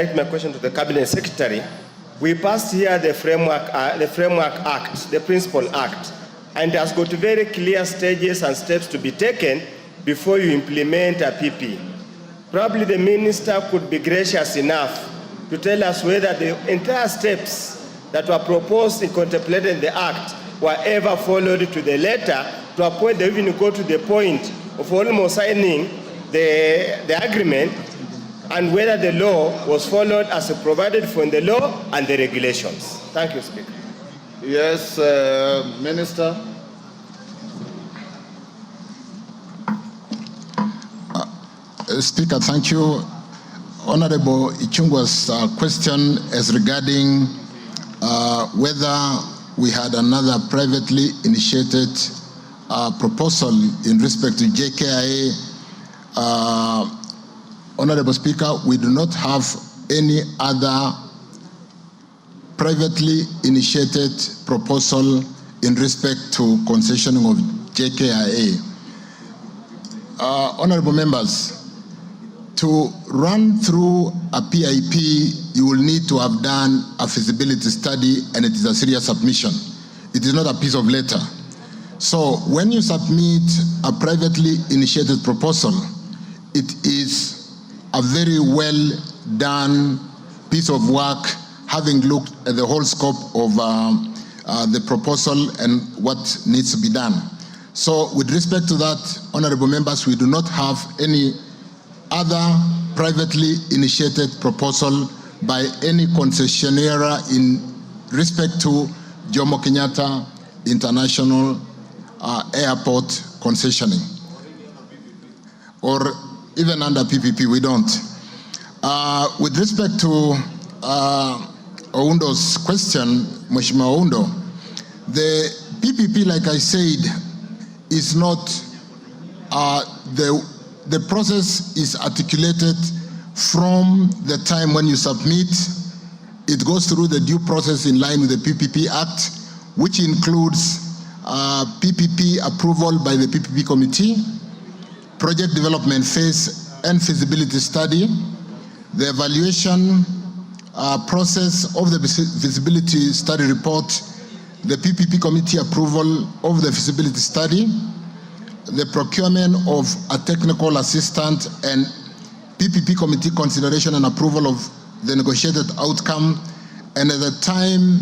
My question to the Cabinet Secretary. We passed here the Framework Act, the Principal Act, and it has got very clear stages and steps to be taken before you implement a PP. Probably the Minister could be gracious enough to tell us whether the entire steps that were proposed in contemplating the Act were ever followed to the letter, to a point they even go to the point of almost signing the agreement, and whether the law was followed as provided for in the law and the regulations. Thank you, Speaker. Yes, Minister. Speaker, thank you. Honorable Ichungwa's question is regarding whether we had another privately initiated proposal in respect to JKIA. Honorable Speaker, we do not have any other privately initiated proposal in respect to concessioning of JKIA. Honorable members, to run through a PIP, you will need to have done a feasibility study, and it is a serious submission. It is not a piece of letter. So when you submit a privately initiated proposal, it is a very well done piece of work, having looked at the whole scope of the proposal and what needs to be done. So with respect to that, honorable members, we do not have any other privately initiated proposal by any concessionaire in respect to Jomo Kenyatta International Airport concessioning, or even under PPP, we don't. With respect to Oundo's question, Mheshimiwa Oundo, the PPP, like I said, is not, the process is articulated from the time when you submit. It goes through the due process in line with the PPP Act, which includes PPP approval by the PPP committee, project development phase and feasibility study, the evaluation process of the feasibility study report, the PPP committee approval of the feasibility study, the procurement of a technical assistant, and PPP committee consideration and approval of the negotiated outcome. And at the time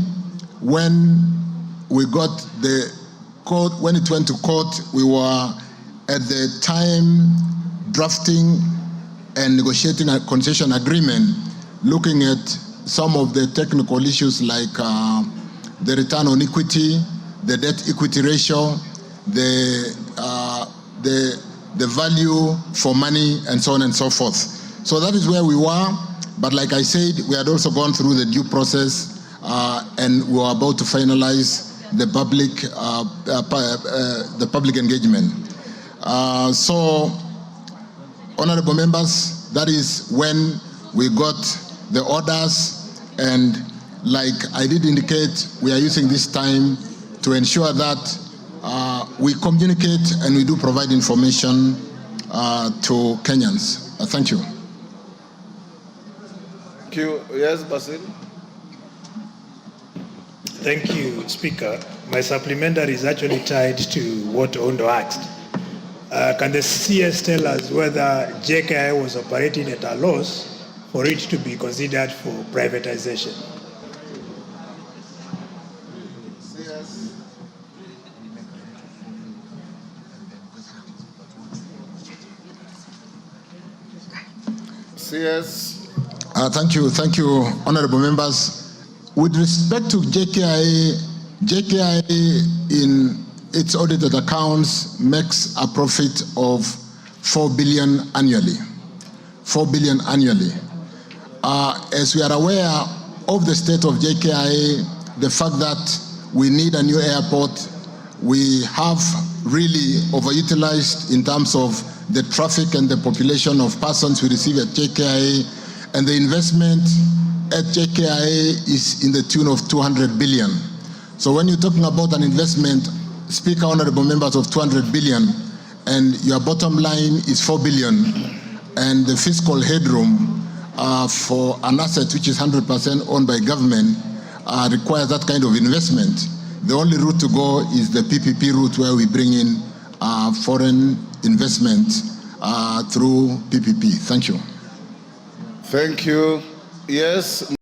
when we got the court, when it went to court, we were at the time drafting and negotiating a concession agreement, looking at some of the technical issues like the return on equity, the debt equity ratio, the value for money, and so on and so forth. So that is where we were. But like I said, we had also gone through the due process, and we were about to finalize the public engagement. So, honorable members, that is when we got the orders, and like I did indicate, we are using this time to ensure that we communicate and we do provide information to Kenyans. Thank you. Thank you. Yes, Basil. Thank you, Speaker. My supplementary is actually tied to what Oundo asked. Can the CS tell us whether JKIA was operating at a loss for it to be considered for privatization? CS. Thank you, honorable members. With respect to JKIA, JKIA in its audited accounts makes a profit of 4 billion annually. 4 billion annually. As we are aware of the state of JKIA, the fact that we need a new airport, we have really overutilized in terms of the traffic and the population of persons we receive at JKIA, and the investment at JKIA is in the tune of 200 billion. So when you're talking about an investment, Speaker, honorable members, of 200 billion, and your bottom line is 4 billion, and the fiscal headroom for an asset which is 100% owned by government requires that kind of investment. The only route to go is the PPP route, where we bring in foreign investment through PPP. Thank you. Thank you. Yes.